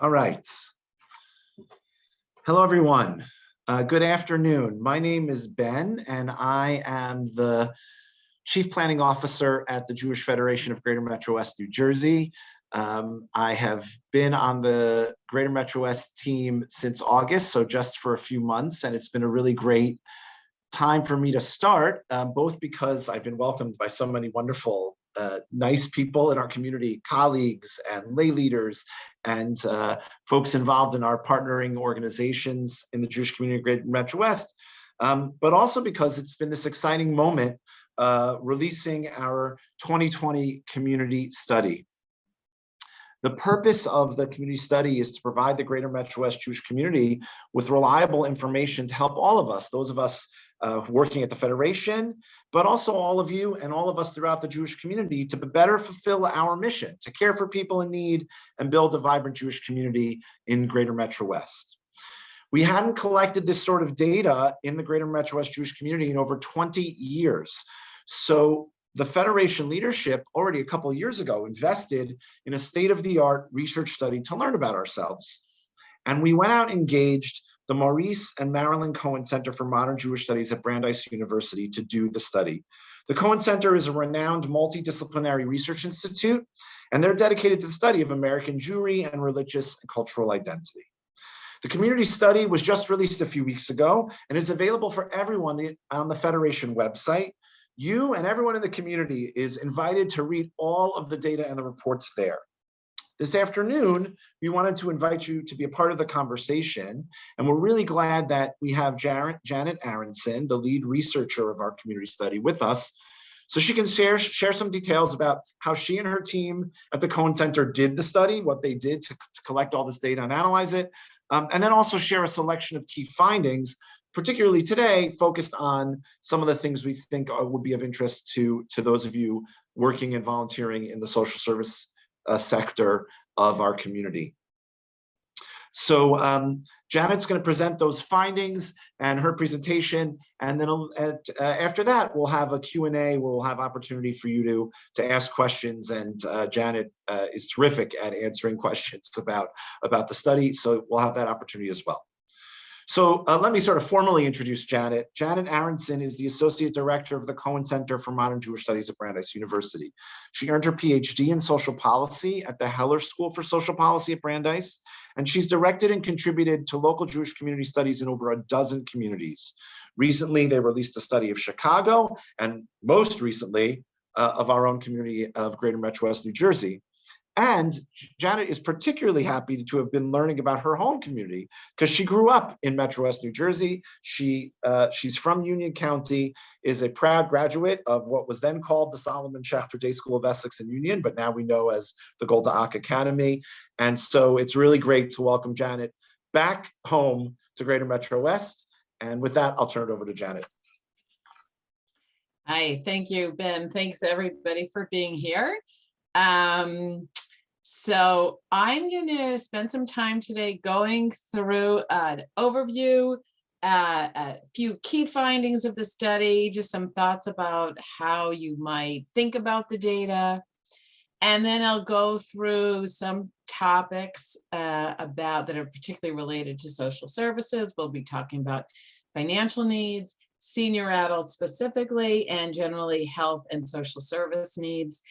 All right. Hello, everyone. Good afternoon. My name is Ben, and I am the Chief Planning Officer at the Jewish Federation of Greater Metro West, New Jersey. I have been on the Greater Metro West team since August, so just for a few months, and it's been a really great time for me to start, both because I've been welcomed by so many wonderful, nice people in our community, colleagues and lay leaders, and folks involved in our partnering organizations in the Jewish community of Greater Metro West, but also because it's been this exciting moment releasing our 2020 community study. The purpose of the community study is to provide the Greater Metro West Jewish community with reliable information to help all of us, those of us working at the Federation, but also all of you and all of us throughout the Jewish community to better fulfill our mission, to care for people in need and build a vibrant Jewish community in Greater Metro West. We hadn't collected this sort of data in the Greater Metro West Jewish community in over 20 years. So the Federation leadership already a couple of years ago invested in a state-of-the-art research study to learn about ourselves. And we went out and engaged the Maurice and Marilyn Cohen Center for Modern Jewish Studies at Brandeis University to do the study. The Cohen Center is a renowned multidisciplinary research institute, and they're dedicated to the study of American Jewry and religious and cultural identity. The community study was just released a few weeks ago and is available for everyone on the Federation website. You and everyone in the community is invited to read all of the data and the reports there. This afternoon, we wanted to invite you to be a part of the conversation, and we're really glad that we have Janet Aronson, the lead researcher of our community study, with us, so she can share some details about how she and her team at the Cohen Center did the study, what they did to collect all this data and analyze it, and then also share a selection of key findings, particularly today, focused on some of the things we think would be of interest to those of you working and volunteering in the social service sector of our community. So Janet's going to present those findings and her presentation, and then after that we'll have a Q&A where we'll have opportunity for you to ask questions, and Janet is terrific at answering questions about the study, so we'll have that opportunity as well. So let me sort of formally introduce Janet. Janet Aronson is the Associate Director of the Cohen Center for Modern Jewish Studies at Brandeis University. She earned her PhD in social policy at the Heller School for Social Policy at Brandeis, and she's directed and contributed to local Jewish community studies in over a dozen communities. Recently, they released a study of Chicago, and most recently, of our own community of Greater Metro West, New Jersey. And Janet is particularly happy to have been learning about her home community because she grew up in Metro West, New Jersey. She's from Union County, is a proud graduate of what was then called the Solomon Schechter Day School of Essex in Union, but now we know as the Golda Ach Academy. And so it's really great to welcome Janet back home to Greater Metro West. And with that, I'll turn it over to Janet. Hi, thank you, Ben. Thanks everybody for being here. So I'm going to spend some time today going through an overview, a few key findings of the study, just some thoughts about how you might think about the data. And then I'll go through some topics that are particularly related to social services. We'll be talking about financial needs, senior adults specifically, and generally health and social service needs.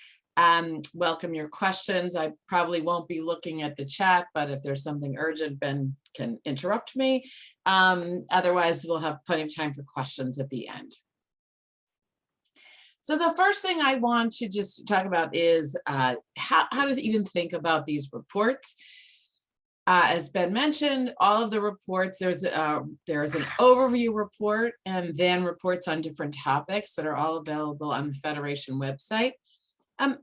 Welcome your questions. I probably won't be looking at the chat, but if there's something urgent, Ben can interrupt me. Otherwise, we'll have plenty of time for questions at the end. So the first thing I want to just talk about is how to even think about these reports. As Ben mentioned, all of the reports, there's an overview report and then reports on different topics that are all available on the Federation website.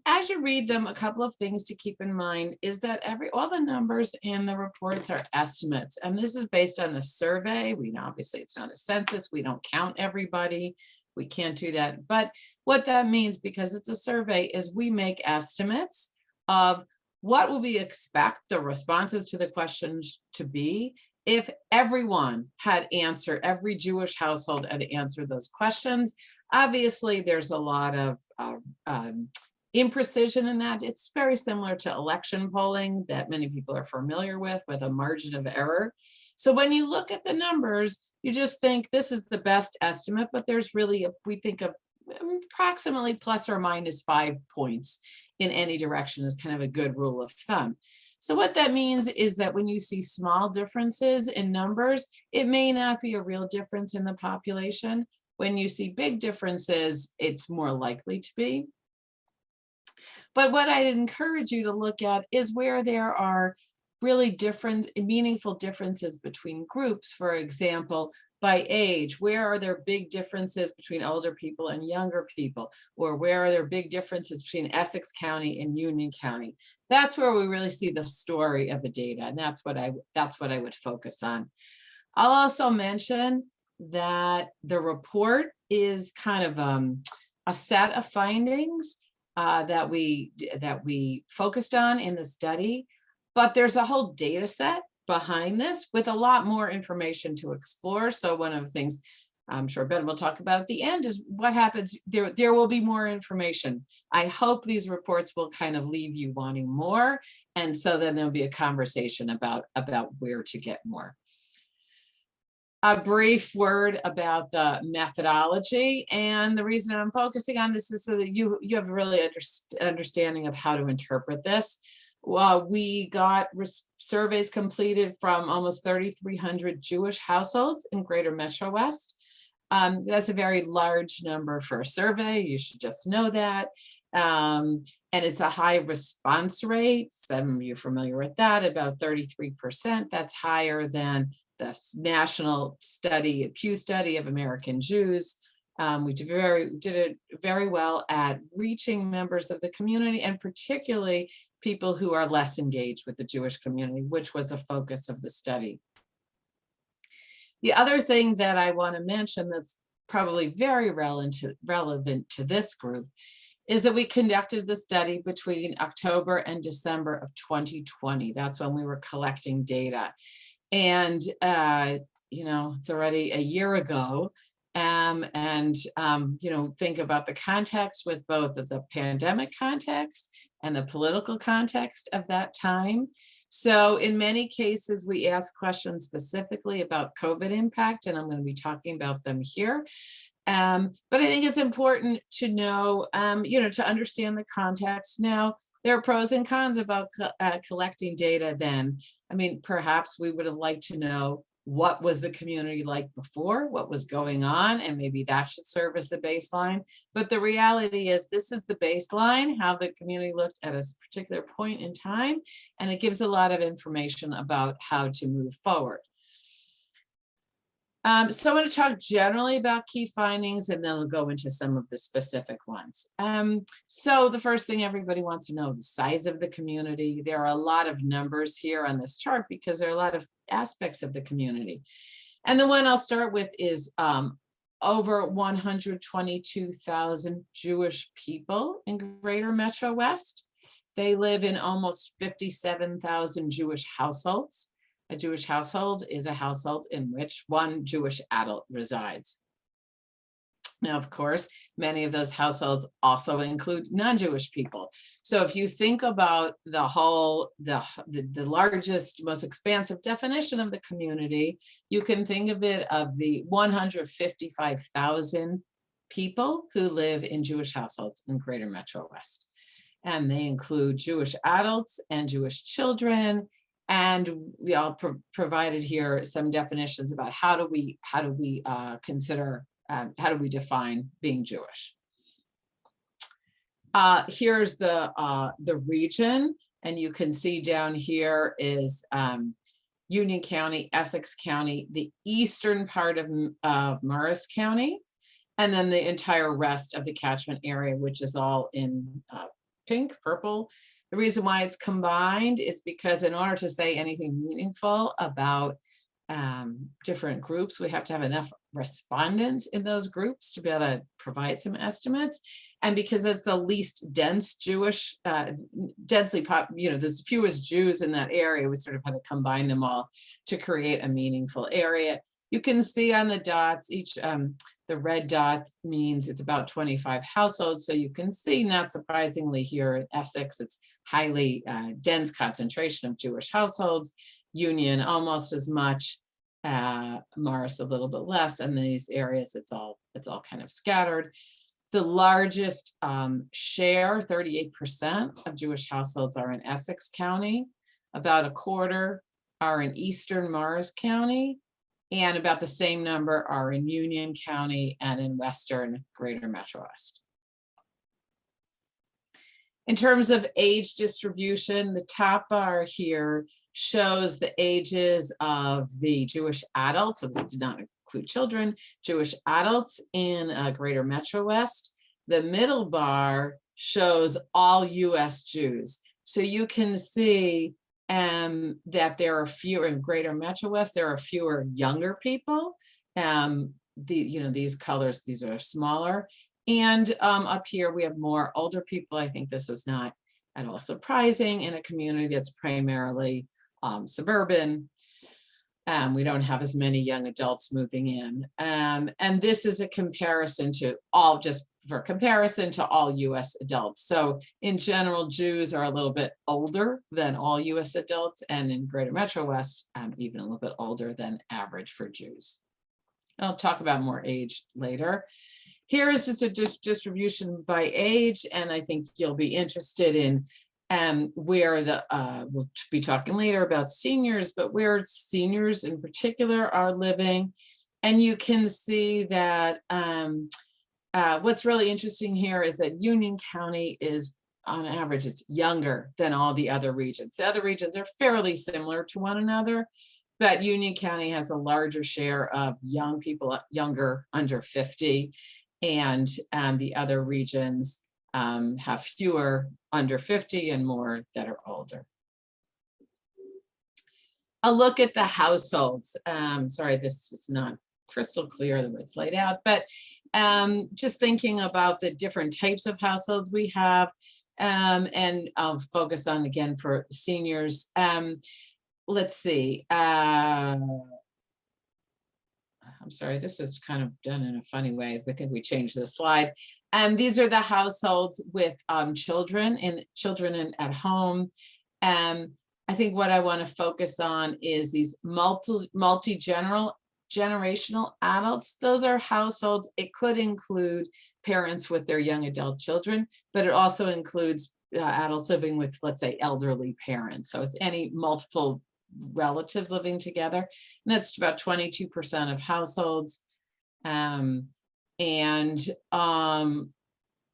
As you read them, a couple of things to keep in mind is that all the numbers in the reports are estimates, and this is based on a survey. Obviously it's not a census. We don't count everybody. We can't do that. But what that means, because it's a survey, is we make estimates of what will we expect the responses to the questions to be if everyone had answered, every Jewish household had answered those questions. Obviously, there's a lot of imprecision in that. It's very similar to election polling that many people are familiar with a margin of error. So when you look at the numbers, you just think this is the best estimate, but there's really, we think of approximately plus or minus 5 points in any direction is kind of a good rule of thumb. So what that means is that when you see small differences in numbers, it may not be a real difference in the population. When you see big differences, it's more likely to be. But what I'd encourage you to look at is where there are really different, meaningful differences between groups. For example, by age, where are there big differences between older people and younger people? Or where are there big differences between Essex County and Union County? That's where we really see the story of the data, and that's what I would focus on. I'll also mention that the report is kind of a set of findings that we focused on in the study, but there's a whole data set behind this with a lot more information to explore. So one of the things I'm sure Ben will talk about at the end is what happens. There will be more information. I hope these reports will kind of leave you wanting more, and so then there'll be a conversation about where to get more. A brief word about the methodology, and the reason I'm focusing on this is so that you have really understanding of how to interpret this. Well, we got surveys completed from almost 3,300 Jewish households in Greater Metro West. That's a very large number for a survey. You should just know that. And it's a high response rate. Some of you are familiar with that, about 33%. That's higher than the national study, Pew study of American Jews. We did it very well at reaching members of the community, and particularly people who are less engaged with the Jewish community, which was a focus of the study. The other thing that I want to mention that's probably very relevant to this group is that we conducted the study between October and December of 2020. That's when we were collecting data. And, it's already a year ago. Think about the context with both the pandemic context and the political context of that time. So in many cases, we ask questions specifically about COVID impact, and I'm going to be talking about them here. But I think it's important to know, to understand the context. Now, there are pros and cons about collecting data then. I mean, perhaps we would have liked to know what was the community like before, what was going on, and maybe that should serve as the baseline. But the reality is this is the baseline, how the community looked at a particular point in time, and it gives a lot of information about how to move forward. So I'm going to talk generally about key findings, and then we'll go into some of the specific ones. So the first thing everybody wants to know, the size of the community. There are a lot of numbers here on this chart because there are a lot of aspects of the community. And the one I'll start with is over 122,000 Jewish people in Greater Metro West. They live in almost 57,000 Jewish households. A Jewish household is a household in which one Jewish adult resides. Now, of course, many of those households also include non-Jewish people. So if you think about the largest, most expansive definition of the community, you can think of it of the 155,000 people who live in Jewish households in Greater Metro West. And they include Jewish adults and Jewish children. And we all provided here some definitions about how do we define being Jewish. Here's the region, and you can see down here is Union County, Essex County, the eastern part of Morris County, and then the entire rest of the catchment area, which is all in pink, purple. The reason why it's combined is because in order to say anything meaningful about different groups, we have to have enough respondents in those groups to be able to provide some estimates. And because it's the least dense Jewish, there's fewest Jews in that area, we sort of had to combine them all to create a meaningful area. You can see on the dots, the red dot means it's about 25 households. So you can see, not surprisingly, here in Essex, it's highly dense concentration of Jewish households. Union almost as much, Morris a little bit less, and these areas it's all kind of scattered. The largest share, 38% of Jewish households are in Essex County. About a quarter are in eastern Morris County, and about the same number are in Union County and in western Greater Metro West. In terms of age distribution, the top bar here shows the ages of the Jewish adults, so this did not include children, Jewish adults in Greater Metro West. The middle bar shows all US Jews. So you can see that there are fewer in Greater Metro West, there are fewer younger people. These colors, these are smaller. And up here we have more older people. I think this is not at all surprising in a community that's primarily suburban. We don't have as many young adults moving in. And this is a comparison to all, just for comparison to all US adults. So in general, Jews are a little bit older than all US adults, and in Greater Metro West, even a little bit older than average for Jews. And I'll talk about more age later. Here is just a distribution by age, and I think you'll be interested in where we'll be talking later about seniors, but where seniors in particular are living. And you can see that what's really interesting here is that Union County is, on average, it's younger than all the other regions. The other regions are fairly similar to one another, but Union County has a larger share of young people, younger, under 50, and the other regions have fewer under 50 and more that are older. A look at the households. Sorry, this is not crystal clear the way it's laid out, but just thinking about the different types of households we have, and I'll focus on, again, for seniors. Let's see. I'm sorry, this is kind of done in a funny way. I think we changed the slide. These are the households with children at home. I think what I want to focus on is these multi-generational adults. Those are households. It could include parents with their young adult children, but it also includes adults living with, let's say, elderly parents. So it's any multiple relatives living together, and that's about 22% of households.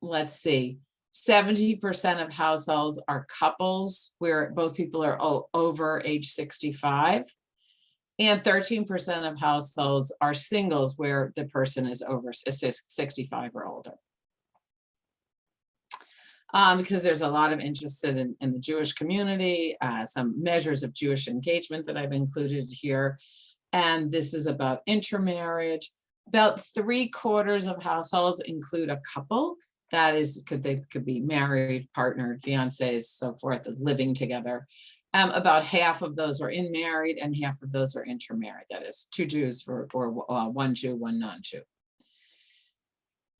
Let's see, 70% of households are couples where both people are over age 65, and 13% of households are singles where the person is over 65 or older. Because there's a lot of interest in the Jewish community, some measures of Jewish engagement that I've included here. And this is about intermarriage. About 3/4 of households include a couple. That is, they could be married, partnered, fiancés, so forth, living together. About half of those are in married and half of those are intermarried. That is 2 Jews or one Jew, one non-Jew.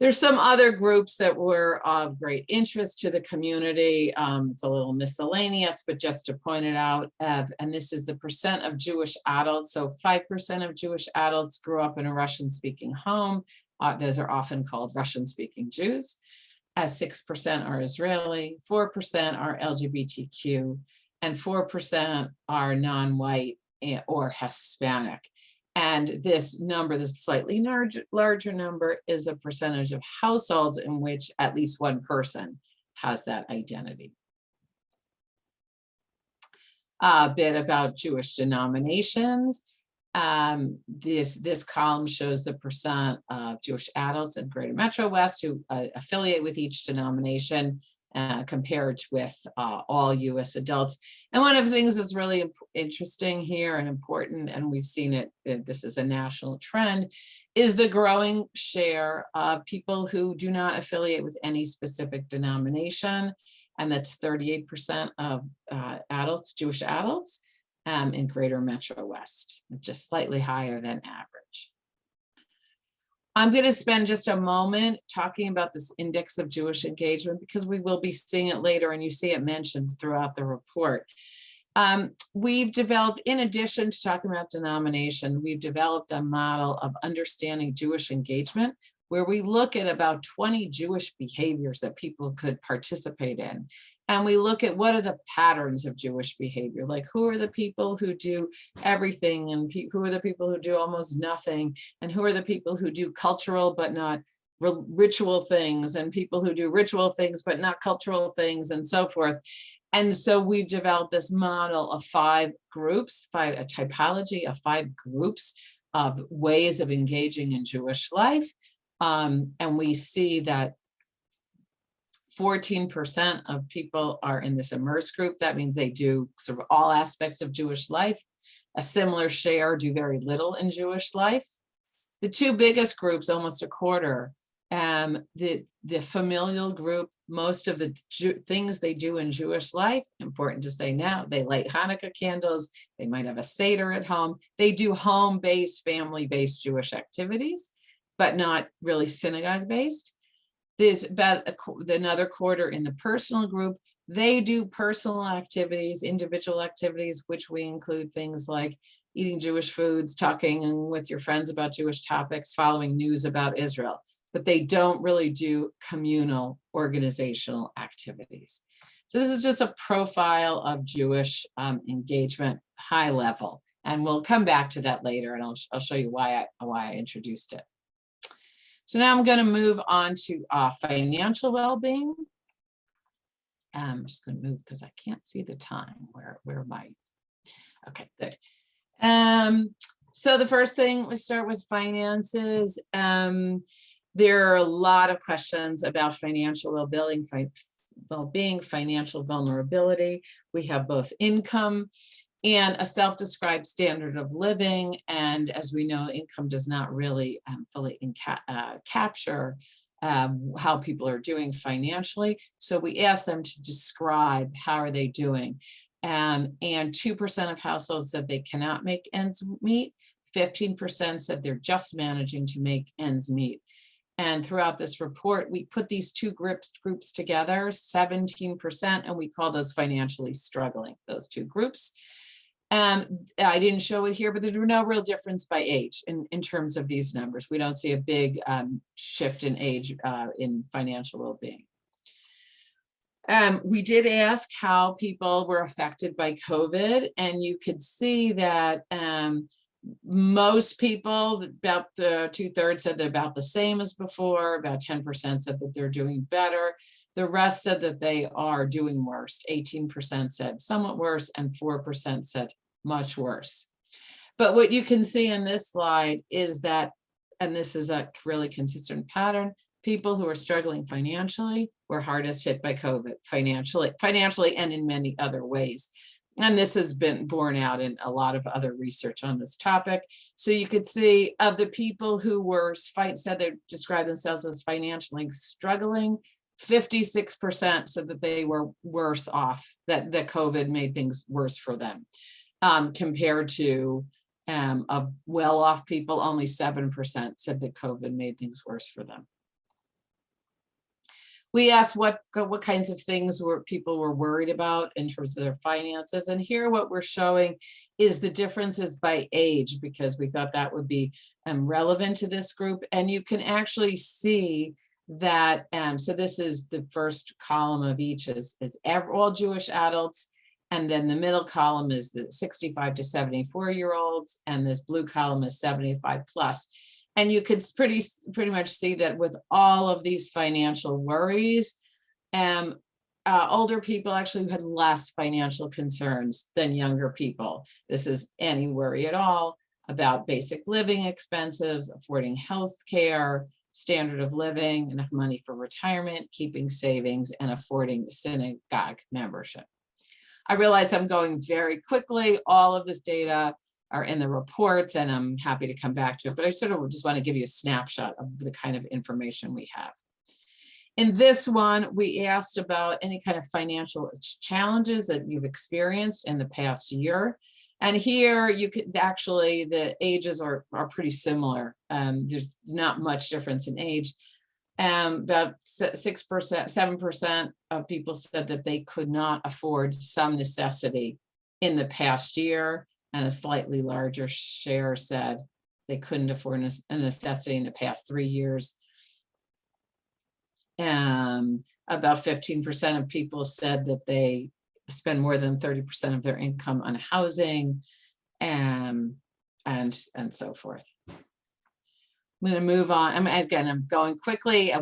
There's some other groups that were of great interest to the community. It's a little miscellaneous, but just to point it out, and this is the percent of Jewish adults. So 5% of Jewish adults grew up in a Russian-speaking home. Those are often called Russian-speaking Jews. 6% are Israeli, 4% are LGBTQ, and 4% are non-white or Hispanic. And this number, this slightly larger number, is the percentage of households in which at least one person has that identity. A bit about Jewish denominations. This column shows the percent of Jewish adults in Greater Metro West who affiliate with each denomination, compared with all US adults. And one of the things that's really interesting here and important, and we've seen it, this is a national trend, is the growing share of people who do not affiliate with any specific denomination. And that's 38% of adults, Jewish adults. in Greater Metro West, just slightly higher than average. I'm going to spend just a moment talking about this index of Jewish engagement because we will be seeing it later and you see it mentioned throughout the report. We've developed, in addition to talking about denomination, we've developed a model of understanding Jewish engagement where we look at about 20 Jewish behaviors that people could participate in. And we look at what are the patterns of Jewish behavior, like who are the people who do everything and who are the people who do almost nothing, and who are the people who do cultural but not ritual things, and people who do ritual things but not cultural things, and so forth. And so we've developed this model of 5 groups, a typology of 5 groups of ways of engaging in Jewish life. And we see that 14% of people are in this immersed group. That means they do sort of all aspects of Jewish life. A similar share do very little in Jewish life. The 2 biggest groups, almost a quarter, the familial group, most of the things they do in Jewish life, important to say now, they light Hanukkah candles, they might have a Seder at home, they do home-based, family-based Jewish activities, but not really synagogue-based. There's about another quarter in the personal group. They do personal activities, individual activities, which we include things like eating Jewish foods, talking with your friends about Jewish topics, following news about Israel, but they don't really do communal organizational activities. So this is just a profile of Jewish engagement, high level, and we'll come back to that later, and I'll show you why I introduced it. So now I'm going to move on to financial well-being. I'm just going to move because I can't see the time. Where am I? Okay, good. So the first thing, we start with finances. There are a lot of questions about financial well-being, financial vulnerability. We have both income and a self-described standard of living. And as we know, income does not really fully capture how people are doing financially. So we ask them to describe how are they doing. And 2% of households said they cannot make ends meet. 15% said they're just managing to make ends meet. And throughout this report, we put these 2 groups together, 17%, and we call those financially struggling, those 2 groups. I didn't show it here, but there's no real difference by age in terms of these numbers. We don't see a big shift in age in financial well-being. We did ask how people were affected by COVID, and you could see that most people, about 2/3 said they're about the same as before, about 10% said that they're doing better. The rest said that they are doing worse. 18% said somewhat worse, and 4% said much worse. But what you can see in this slide is that, and this is a really consistent pattern, people who are struggling financially were hardest hit by COVID, financially and in many other ways. And this has been borne out in a lot of other research on this topic. So you could see of the people who were said they described themselves as financially struggling, 56% said that they were worse off, that COVID made things worse for them. Compared to of well-off people, only 7% said that COVID made things worse for them. We asked what kinds of things people were worried about in terms of their finances. And here what we're showing is the differences by age, because we thought that would be relevant to this group. And you can actually see that, so this is the first column of each is all Jewish adults. And then the middle column is the 65 to 74-year-olds, and this blue column is 75 plus. And you could pretty much see that with all of these financial worries, older people actually had less financial concerns than younger people. This is any worry at all about basic living expenses, affording health care, standard of living, enough money for retirement, keeping savings, and affording synagogue membership. I realize I'm going very quickly. All of this data are in the reports, and I'm happy to come back to it, but I sort of just want to give you a snapshot of the kind of information we have. In this one, we asked about any kind of financial challenges that you've experienced in the past year. And here you could actually, the ages are pretty similar. There's not much difference in age. About 6%, 7% of people said that they could not afford some necessity in the past year, and a slightly larger share said they couldn't afford a necessity in the past 3 years. About 15% of people said that they spend more than 30% of their income on housing, and so forth. I'm going to move on. I'm going quickly.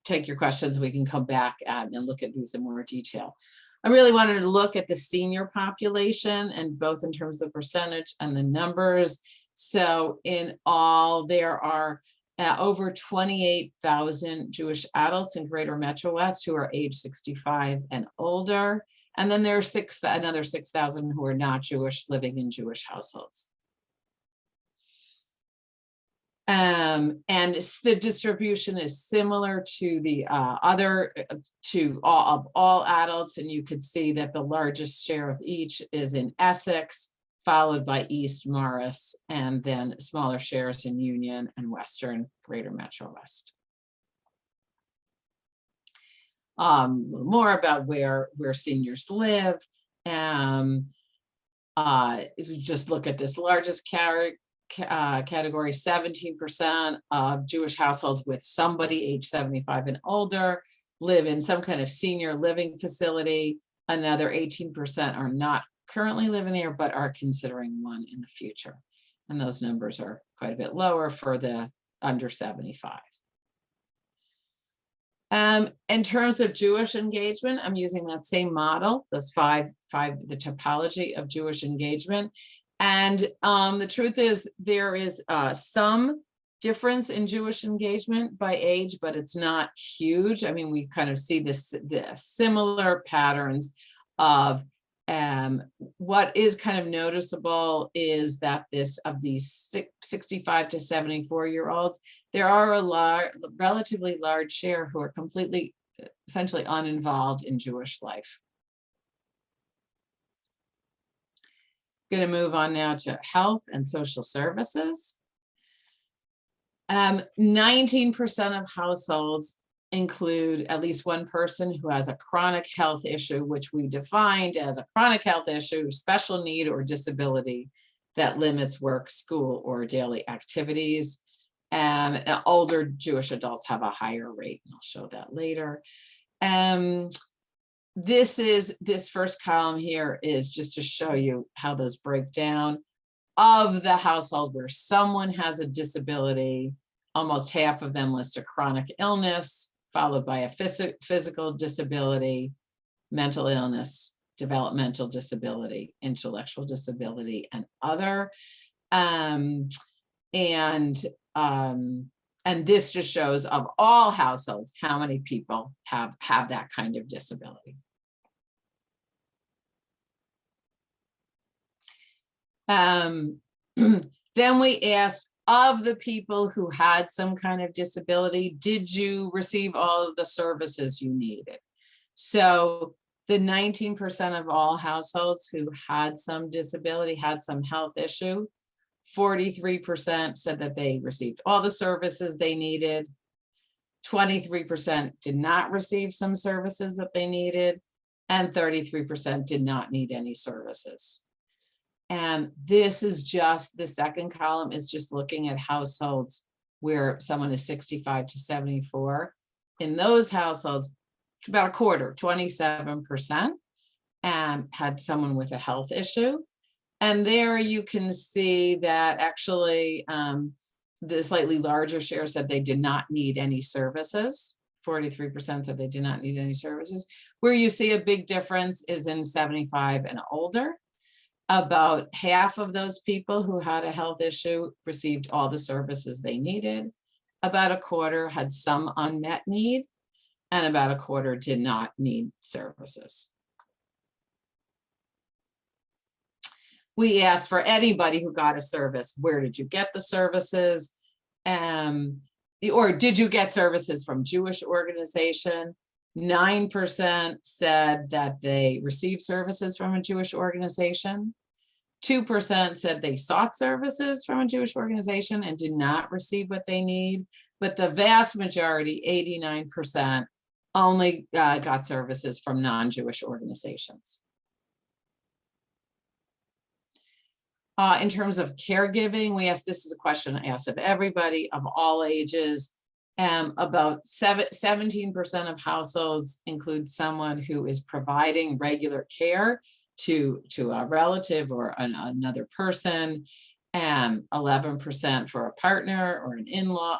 Take your questions. We can come back and look at these in more detail. I really wanted to look at the senior population, and both in terms of percentage and the numbers. So in all, there are over 28,000 Jewish adults in Greater Metro West who are age 65 and older. And then there are another 6,000 who are not Jewish, living in Jewish households. And the distribution is similar to the all adults, and you could see that the largest share of each is in Essex, followed by East Morris, and then smaller shares in Union and Western Greater Metro West. More about where seniors live. If you just look at this largest category, 17% of Jewish households with somebody age 75 and older live in some kind of senior living facility. Another 18% are not currently living there, but are considering one in the future. And those numbers are quite a bit lower for the under 75. In terms of Jewish engagement, I'm using that same model, those the typology of Jewish engagement. And the truth is, there is some difference in Jewish engagement by age, but it's not huge. I mean, we kind of see the similar patterns of what is kind of noticeable is that of these 65 to 74-year-olds, there are a relatively large share who are completely, essentially uninvolved in Jewish life. Going to move on now to health and social services. 19% of households include at least one person who has a chronic health issue, which we defined as a chronic health issue, special need or disability that limits work, school, or daily activities. Older Jewish adults have a higher rate, and I'll show that later. This first column here is just to show you how those break down. Of the household where someone has a disability, almost half of them list a chronic illness, followed by a physical disability, mental illness, developmental disability, intellectual disability, and other. And this just shows of all households how many people have that kind of disability. Then we asked, of the people who had some kind of disability, did you receive all of the services you needed? So the 19% of all households who had some disability, had some health issue, 43% said that they received all the services they needed. 23% did not receive some services that they needed, and 33% did not need any services. And this is just, the second column is just looking at households where someone is 65 to 74. In those households, about a quarter, 27%, had someone with a health issue. And there you can see that actually the slightly larger share said they did not need any services. 43% said they did not need any services. Where you see a big difference is in 75 and older. About half of those people who had a health issue received all the services they needed. About a quarter had some unmet need, and about a quarter did not need services. We asked for anybody who got a service, where did you get the services? Or did you get services from Jewish organization? 9% said that they received services from a Jewish organization. 2% said they sought services from a Jewish organization and did not receive what they need, but the vast majority, 89%, only got services from non-Jewish organizations. In terms of caregiving, this is a question I asked of everybody of all ages. About 17% of households include someone who is providing regular care to a relative or another person, 11% for a partner or an in-law.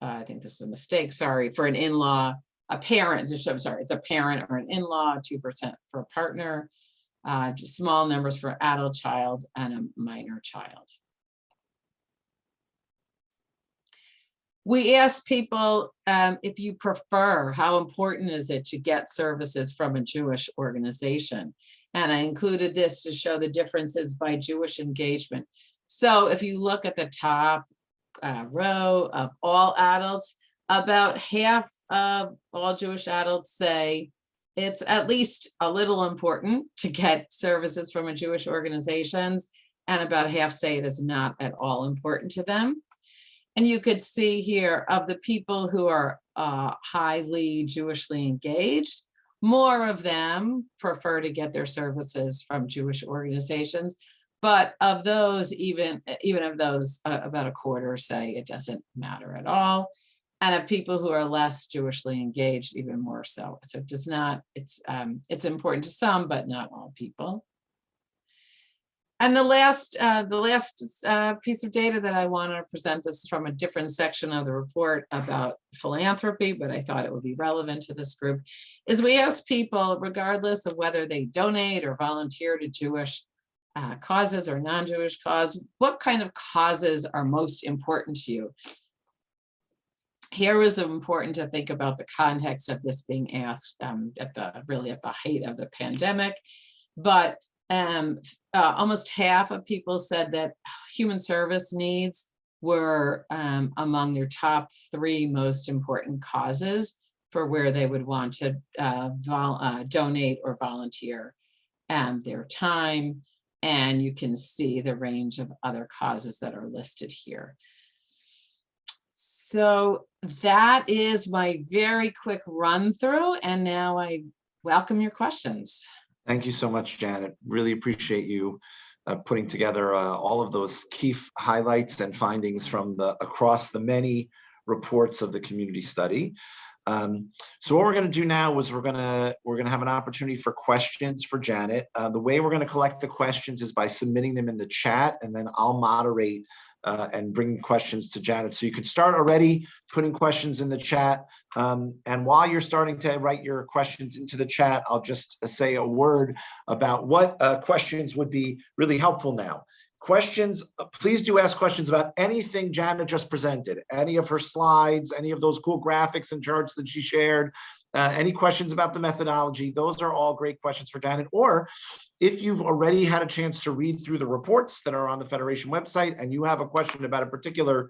I think this is a mistake, sorry, for an in-law, a parent, I'm sorry, it's a parent or an in-law, 2% for a partner, small numbers for adult child and a minor child. We asked people if you prefer, how important is it to get services from a Jewish organization? And I included this to show the differences by Jewish engagement. So if you look at the top row of all adults, about half of all Jewish adults say it's at least a little important to get services from a Jewish organizations, and about half say it is not at all important to them. And you could see here of the people who are highly Jewishly engaged, more of them prefer to get their services from Jewish organizations. But of those, even of those, about a quarter say it doesn't matter at all. And of people who are less Jewishly engaged, even more so. So it does not, it's important to some, but not all people. And the last piece of data that I want to present, this is from a different section of the report about philanthropy, but I thought it would be relevant to this group, is we asked people, regardless of whether they donate or volunteer to Jewish causes or non-Jewish cause, what kind of causes are most important to you? Here was important to think about the context of this being asked at the height of the pandemic, but almost half of people said that human service needs were among their top 3 most important causes for where they would want to donate or volunteer their time. And you can see the range of other causes that are listed here. So that is my very quick run through, and now I welcome your questions. Thank you so much, Janet. Really appreciate you putting together all of those key highlights and findings from across the many reports of the community study. So what we're going to do now is we're going to have an opportunity for questions for Janet. The way we're going to collect the questions is by submitting them in the chat, and then I'll moderate and bring questions to Janet. So you can start already putting questions in the chat. And while you're starting to write your questions into the chat, I'll just say a word about what questions would be really helpful now. Questions, please do ask questions about anything Janet just presented, any of her slides, any of those cool graphics and charts that she shared, any questions about the methodology. Those are all great questions for Janet. Or if you've already had a chance to read through the reports that are on the Federation website and you have a question about a particular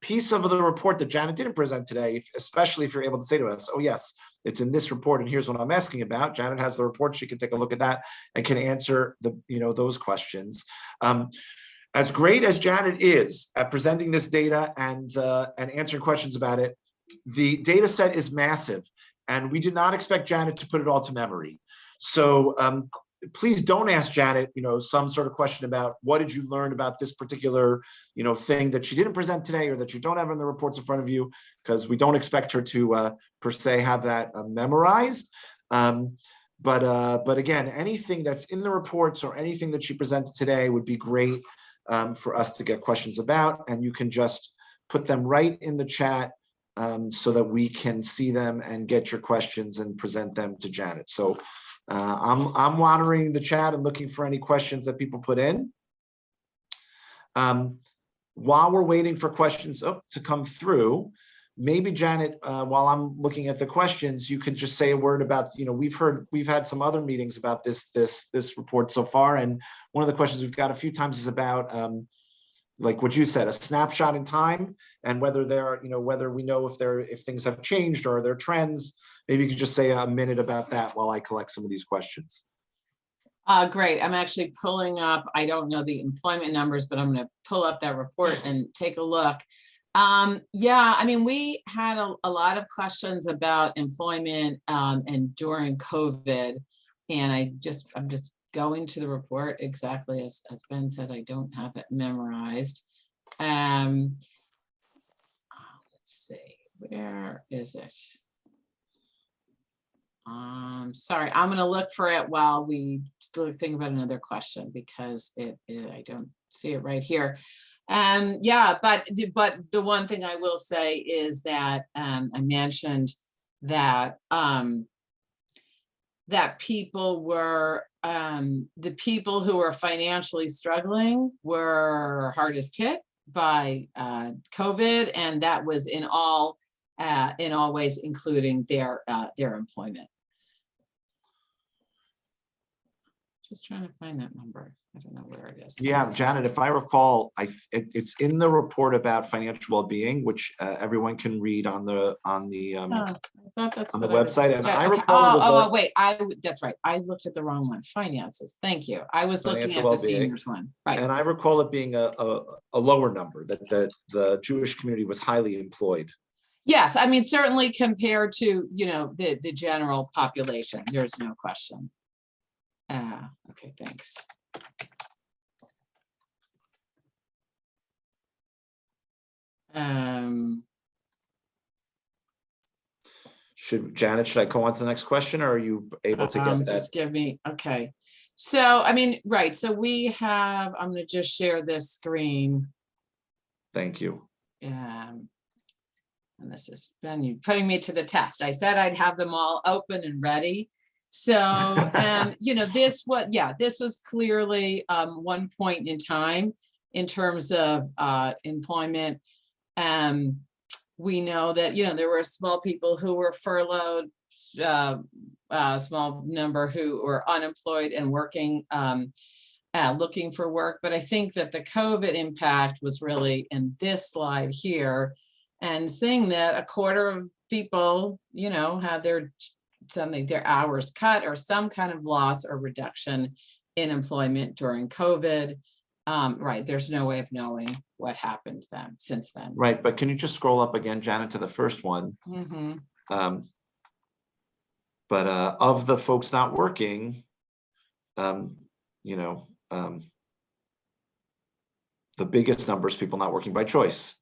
piece of the report that Janet didn't present today, especially if you're able to say to us, oh yes, it's in this report and here's what I'm asking about. Janet has the report, she can take a look at that and can answer those questions. As great as Janet is at presenting this data and answering questions about it, the data set is massive, and we did not expect Janet to put it all to memory. So please don't ask Janet, some sort of question about what did you learn about this particular, thing that she didn't present today or that you don't have in the reports in front of you, because we don't expect her to per se have that memorized. But again, anything that's in the reports or anything that she presented today would be great for us to get questions about, and you can just put them right in the chat so that we can see them and get your questions and present them to Janet. So I'm monitoring the chat and looking for any questions that people put in. While we're waiting for questions to come through, maybe Janet, while I'm looking at the questions, you could just say a word about, we've had some other meetings about this report so far, and one of the questions we've got a few times is about like what you said, a snapshot in time, and whether whether we know if things have changed or are there trends. Maybe you could just say a minute about that while I collect some of these questions. Great. I'm actually pulling up, I don't know the employment numbers, but I'm going to pull up that report and take a look. Yeah, I mean, we had a lot of questions about employment and during COVID. And I'm just going to the report exactly as Ben said, I don't have it memorized. Let's see, where is it? Sorry, I'm going to look for it while we still think about another question because I don't see it right here. Yeah, but the one thing I will say is that I mentioned that that people were the people who were financially struggling were hardest hit by COVID, and that was in all ways, including their employment. Just trying to find that number. I don't know where it is. Yeah, Janet, if I recall, it's in the report about financial well-being, which everyone can read on the website. And yeah, I okay. recall wait, that's right. I looked at the wrong one. Finances. Thank you. I was looking at the seniors one. Right. And I recall it being a lower number, that the Jewish community was highly employed. Yes, I mean, certainly compared to, the general population, there's no question. Okay, thanks. Janet, should I go on to the next question, or are you able to get that? Just give me, okay. So, I mean, right, so we have, I'm going to just share this screen. Thank you. And this is Ben, you putting me to the test. I said I'd have them all open and ready. So, this was clearly one point in time in terms of employment. We know that, there were small people who were furloughed, small number who were unemployed and working, looking for work. But I think that the COVID impact was really in this slide here, and seeing that a quarter of people, had their hours cut or some kind of loss or reduction in employment during COVID. Right, there's no way of knowing what happened since then. Right, but can you just scroll up again, Janet, to the first one? Mm-hmm. But of the folks not working, the biggest number is people not working by choice.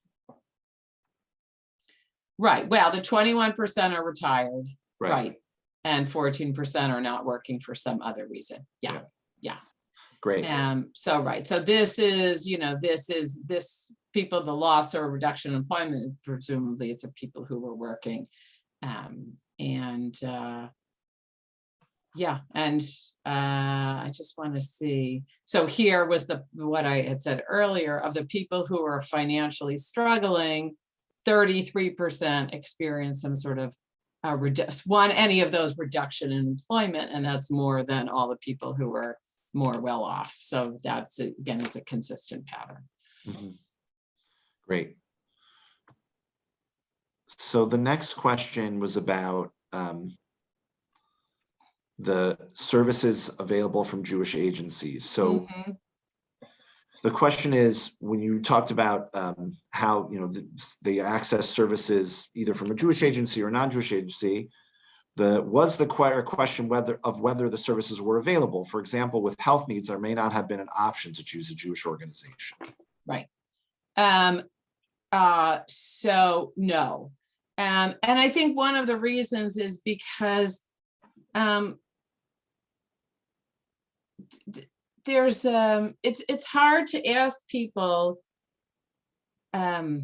Right, well, the 21% are retired, right, and 14% are not working for some other reason. Yeah. Great. So this is, this people, the loss or reduction in employment, presumably it's of people who were working. I just want to see. So here was what I had said earlier, of the people who are financially struggling, 33% experience some sort of any of those reduction in employment, and that's more than all the people who were more well off. So that's, again, is a consistent pattern. Mm-hmm. Great. So the next question was about the services available from Jewish agencies. So the question is, when you talked about how they access services either from a Jewish agency or non-Jewish agency, was the question whether the services were available. For example, with health needs, there may not have been an option to choose a Jewish organization. Right. So no. And I think one of the reasons is because there's it's hard to ask people a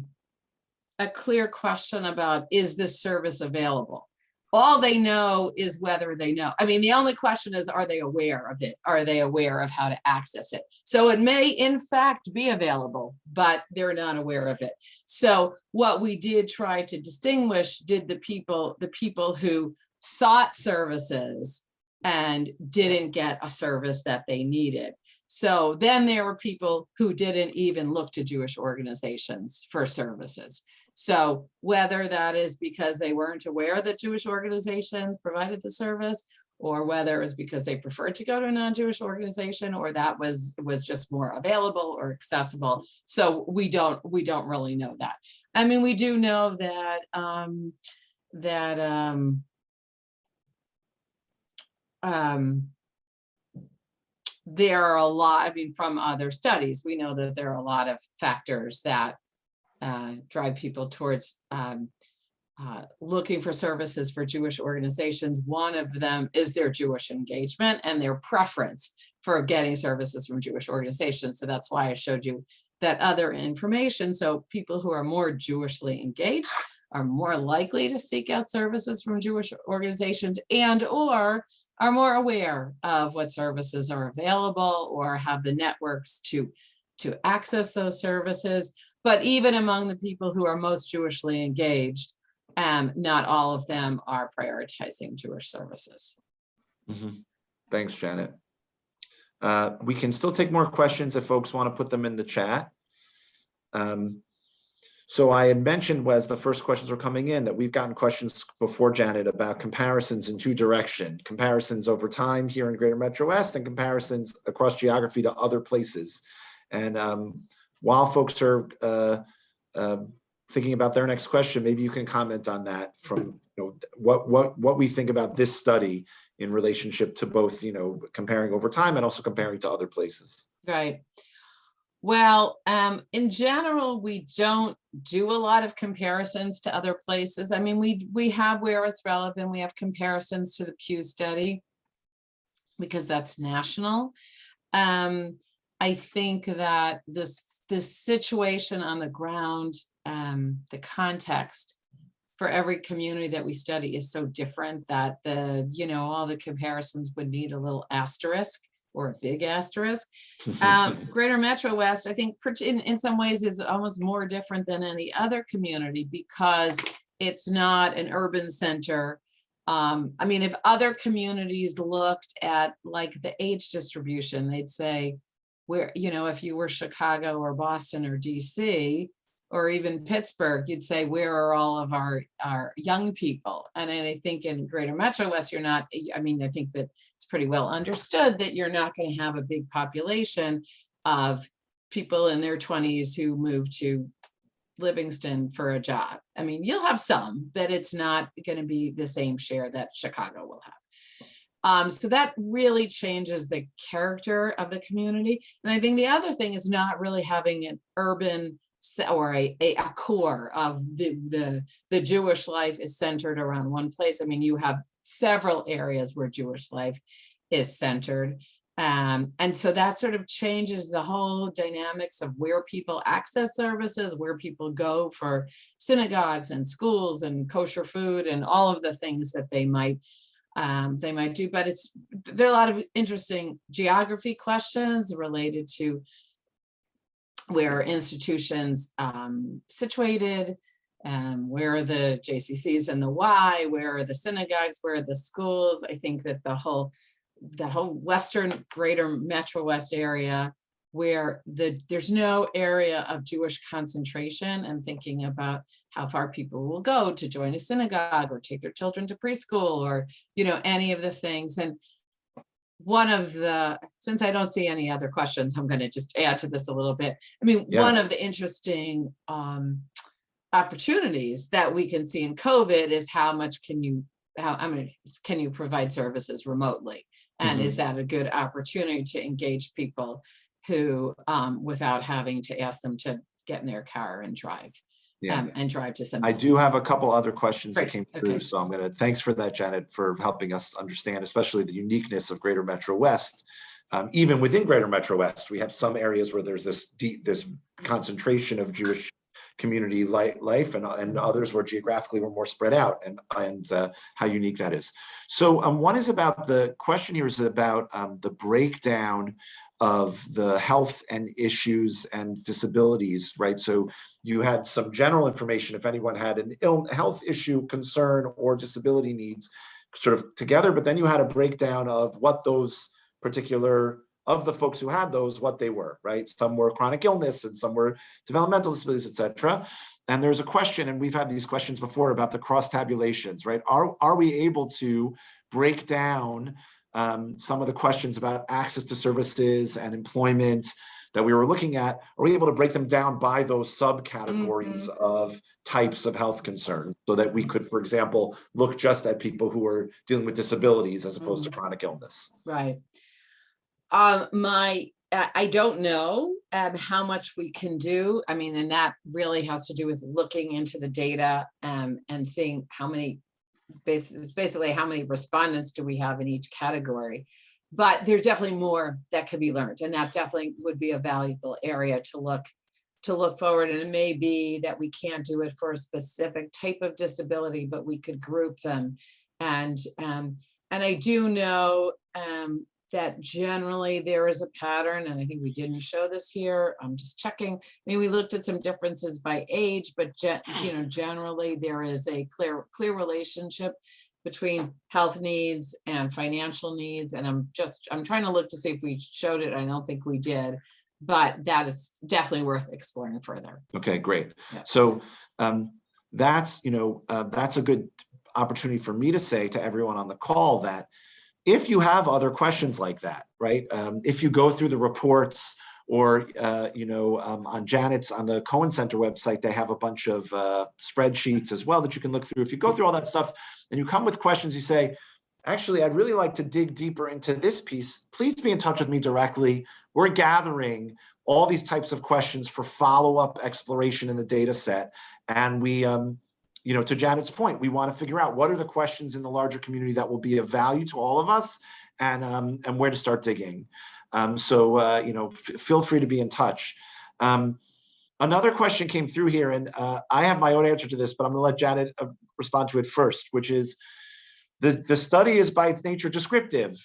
clear question about, is this service available? All they know is whether they know. I mean, the only question is, are they aware of it? Are they aware of how to access it? So it may in fact be available, but they're not aware of it. So what we did try to distinguish, the people who sought services and didn't get a service that they needed. So then there were people who didn't even look to Jewish organizations for services. So whether that is because they weren't aware that Jewish organizations provided the service, or whether it was because they preferred to go to a non-Jewish organization, or that was just more available or accessible. So we don't really know that. I mean, we do know that there are a lot, I mean, from other studies, we know that there are a lot of factors that drive people towards looking for services for Jewish organizations. One of them is their Jewish engagement and their preference for getting services from Jewish organizations. So that's why I showed you that other information. So people who are more Jewishly engaged are more likely to seek out services from Jewish organizations, and or are more aware of what services are available or have the networks to access those services. But even among the people who are most Jewishly engaged, not all of them are prioritizing Jewish services. Mm-hmm. Thanks, Janet. We can still take more questions if folks want to put them in the chat. So I had mentioned, as the first questions were coming in, that we've gotten questions before, Janet, about comparisons in two directions: comparisons over time here in Greater Metro West and comparisons across geography to other places. And while folks are thinking about their next question, maybe you can comment on that from what we think about this study in relationship to both, comparing over time and also comparing to other places. Right. Well, in general, we don't do a lot of comparisons to other places. I mean, we have, where it's relevant, we have comparisons to the Pew study because that's national. I think that this situation on the ground, the context for every community that we study is so different that all the comparisons would need a little asterisk or a big asterisk. Greater Metro West, I think in some ways is almost more different than any other community because it's not an urban center. I mean, if other communities looked at like the age distribution, they'd say, where, if you were Chicago or Boston or DC or even Pittsburgh, you'd say, where are all of our young people? And I think in Greater Metro West, you're not, I mean, I think that it's pretty well understood that you're not going to have a big population of people in their 20s who move to Livingston for a job. I mean, you'll have some, but it's not going to be the same share that Chicago will have. So that really changes the character of the community. And I think the other thing is not really having an urban or a core of the Jewish life is centered around one place. I mean, you have several areas where Jewish life is centered. And so that sort of changes the whole dynamics of where people access services, where people go for synagogues and schools and kosher food and all of the things that they might do. But there are a lot of interesting geography questions related to where institutions situated, where are the JCCs and the Y, where are the synagogues, where are the schools. I think that that whole Western Greater Metro West area where there's no area of Jewish concentration, and thinking about how far people will go to join a synagogue or take their children to preschool or, any of the things. And since I don't see any other questions, I'm going to just add to this a little bit. I mean, one of the interesting opportunities that we can see in COVID is how can you provide services remotely? And is that a good opportunity to engage people who, without having to ask them to get in their car and drive? And drive to some. I do have a couple other questions that came through, so thanks for that, Janet, for helping us understand, especially the uniqueness of Greater Metro West. Even within Greater Metro West, we have some areas where there's this concentration of Jewish community life, and others where geographically we're more spread out, and how unique that is. So one is about, the question here is about the breakdown of the health and issues and disabilities, right? So you had some general information if anyone had an health issue, concern, or disability needs sort of together, but then you had a breakdown of what those particular of the folks who had those, what they were, right? Some were chronic illness and some were developmental disabilities, et cetera. And there's a question, and we've had these questions before about the cross tabulations, right? Are we able to break down some of the questions about access to services and employment that we were looking at? Are we able to break them down by those subcategories of types of health concerns so that we could, for example, look just at people who are dealing with disabilities as opposed to chronic illness? Right. I don't know how much we can do. I mean, and that really has to do with looking into the data and seeing how many, it's basically how many respondents do we have in each category. But there's definitely more that could be learned, and that definitely would be a valuable area to look forward. And it may be that we can't do it for a specific type of disability, but we could group them. And I do know that generally there is a pattern, and I think we didn't show this here. I'm just checking. I mean, we looked at some differences by age, but generally there is a clear relationship between health needs and financial needs. And I'm trying to look to see if we showed it. I don't think we did, but that is definitely worth exploring further. Okay, great. Yeah. So that's a good opportunity for me to say to everyone on the call that if you have other questions like that, right? If you go through the reports or, on Janet's, on the Cohen Center website, they have a bunch of spreadsheets as well that you can look through. If you go through all that stuff and you come with questions, you say, actually, I'd really like to dig deeper into this piece. Please be in touch with me directly. We're gathering all these types of questions for follow-up exploration in the data set. And we, to Janet's point, we want to figure out what are the questions in the larger community that will be of value to all of us and where to start digging. Feel free to be in touch. Another question came through here, and I have my own answer to this, but I'm going to let Janet respond to it first, which is the study is by its nature descriptive.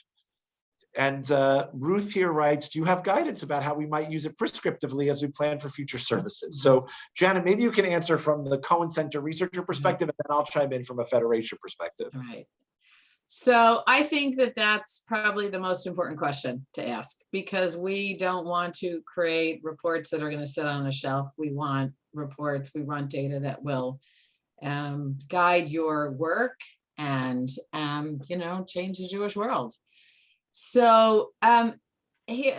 And Ruth here writes, do you have guidance about how we might use it prescriptively as we plan for future services? So Janet, maybe you can answer from the Cohen Center researcher perspective, and then I'll chime in from a Federation perspective. All right. So I think that that's probably the most important question to ask, because we don't want to create reports that are going to sit on a shelf. We want reports, we want data that will guide your work and, change the Jewish world. So I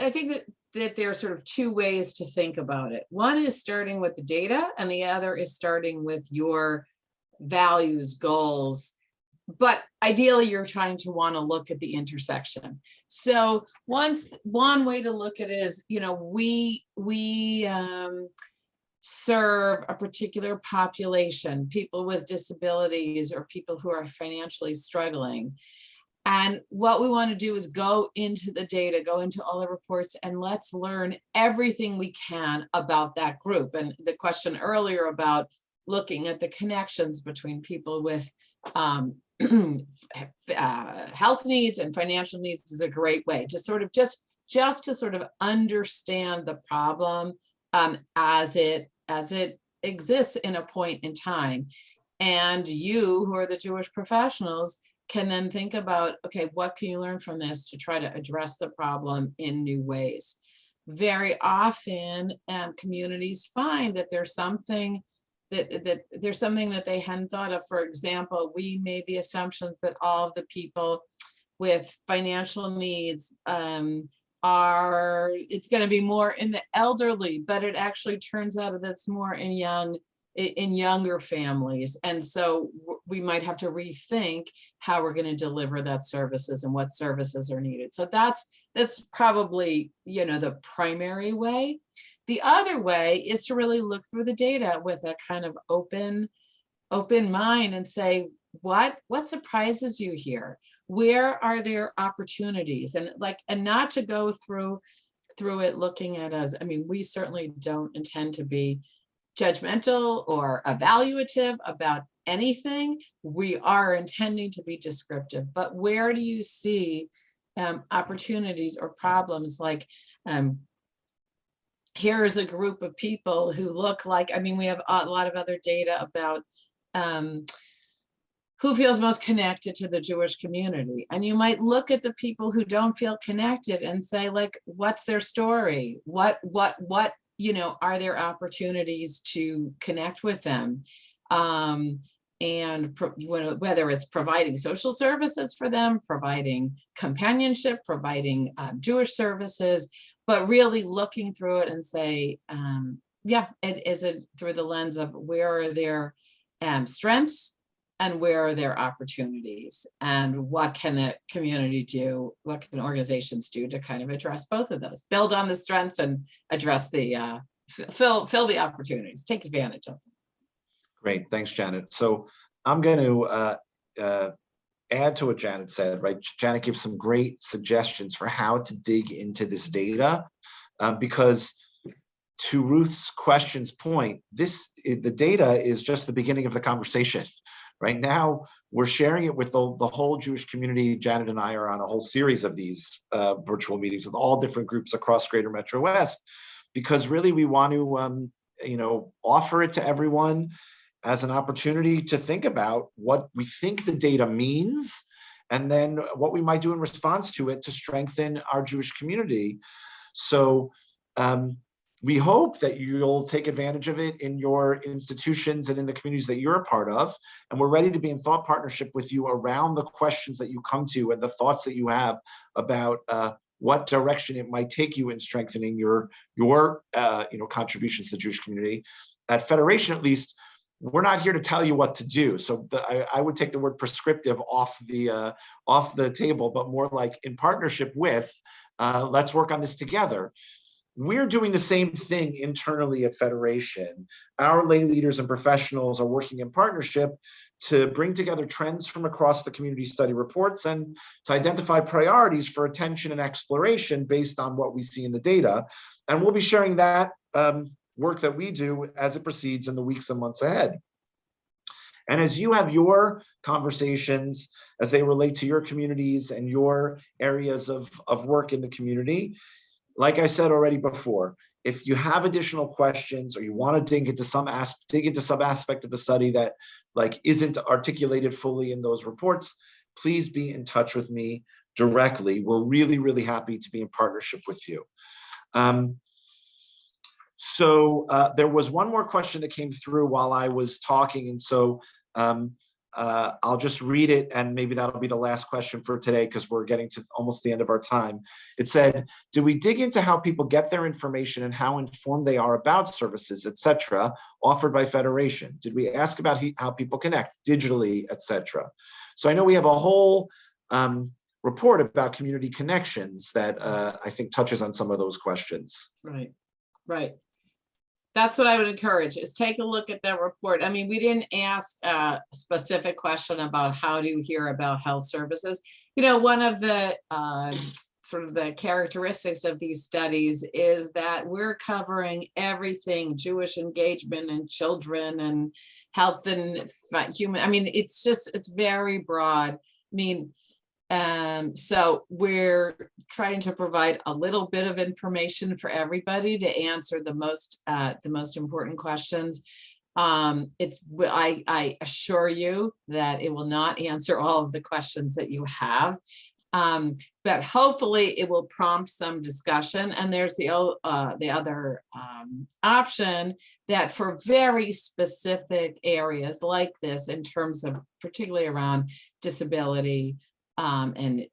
think that there are sort of two ways to think about it. One is starting with the data, and the other is starting with your values, goals. But ideally, you're trying to want to look at the intersection. So one way to look at it is, we serve a particular population, people with disabilities or people who are financially struggling. And what we want to do is go into the data, go into all the reports, and let's learn everything we can about that group. And the question earlier about looking at the connections between people with health needs and financial needs is a great way to sort of just to sort of understand the problem as it exists in a point in time. And you, who are the Jewish professionals, can then think about, okay, what can you learn from this to try to address the problem in new ways? Very often, communities find that there's something that they hadn't thought of. For example, we made the assumptions that all of the people with financial needs it's going to be more in the elderly, but it actually turns out that it's more in younger families. And so we might have to rethink how we're going to deliver that services and what services are needed. So that's probably, the primary way. The other way is to really look through the data with a kind of open mind and say, what surprises you here? Where are there opportunities? And not to go through it looking at us. I mean, we certainly don't intend to be judgmental or evaluative about anything. We are intending to be descriptive, but where do you see opportunities or problems? Like here is a group of people who look like, we have a lot of other data about who feels most connected to the Jewish community. And you might look at the people who don't feel connected and say, like, what's their story? What, are there opportunities to connect with them? And whether it's providing social services for them, providing companionship, providing Jewish services, but really looking through it and say, is it through the lens of where are their strengths and where are their opportunities, and what can the community do, what can organizations do to kind of address both of those, build on the strengths and address the, fill the opportunities, take advantage of them. Great, thanks, Janet. So I'm going to add to what Janet said, right? Janet gives some great suggestions for how to dig into this data, because to Ruth's question's point, the data is just the beginning of the conversation. Right now, we're sharing it with the whole Jewish community. Janet and I are on a whole series of these virtual meetings with all different groups across Greater Metro West, because really we want to, offer it to everyone as an opportunity to think about what we think the data means, and then what we might do in response to it to strengthen our Jewish community. So we hope that you'll take advantage of it in your institutions and in the communities that you're a part of. And we're ready to be in thought partnership with you around the questions that you come to and the thoughts that you have about what direction it might take you in strengthening your contributions to the Jewish community. At Federation, at least, we're not here to tell you what to do. So I would take the word prescriptive off the table, but more like in partnership with, let's work on this together. We're doing the same thing internally at Federation. Our lay leaders and professionals are working in partnership to bring together trends from across the community study reports and to identify priorities for attention and exploration based on what we see in the data. And we'll be sharing that work that we do as it proceeds in the weeks and months ahead. And as you have your conversations as they relate to your communities and your areas of work in the community, like I said already before, if you have additional questions or you want to dig into some aspect of the study that isn't articulated fully in those reports, please be in touch with me directly. We're really, really happy to be in partnership with you. So there was one more question that came through while I was talking, and so I'll just read it, and maybe that'll be the last question for today because we're getting to almost the end of our time. It said, did we dig into how people get their information and how informed they are about services, etc., offered by Federation? Did we ask about how people connect digitally, etc.? So I know we have a whole report about community connections that I think touches on some of those questions. Right. That's what I would encourage, is take a look at that report. I mean, we didn't ask a specific question about how do you hear about health services. One of the sort of the characteristics of these studies is that we're covering everything, Jewish engagement and children and health and human. I mean, it's very broad. So we're trying to provide a little bit of information for everybody to answer the most important questions. I assure you that it will not answer all of the questions that you have, but hopefully it will prompt some discussion. And there's the other option that for very specific areas like this, in terms of particularly around disability, and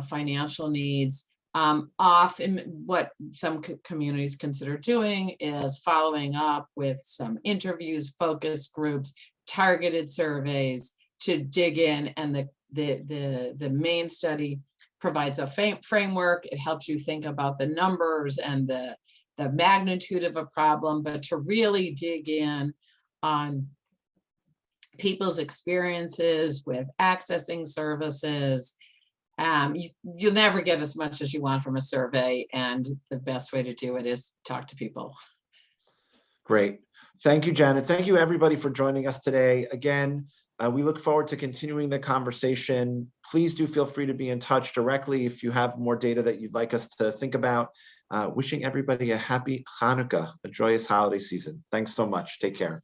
financial needs, often what some communities consider doing is following up with some interviews, focus groups, targeted surveys to dig in. And the main study provides a framework. It helps you think about the numbers and the magnitude of a problem, but to really dig in on people's experiences with accessing services. You'll never get as much as you want from a survey, and the best way to do it is talk to people. Great. Thank you, Janet. Thank you, everybody, for joining us today. Again, we look forward to continuing the conversation. Please do feel free to be in touch directly if you have more data that you'd like us to think about. Wishing everybody a happy Hanukkah, a joyous holiday season. Thanks so much. Take care.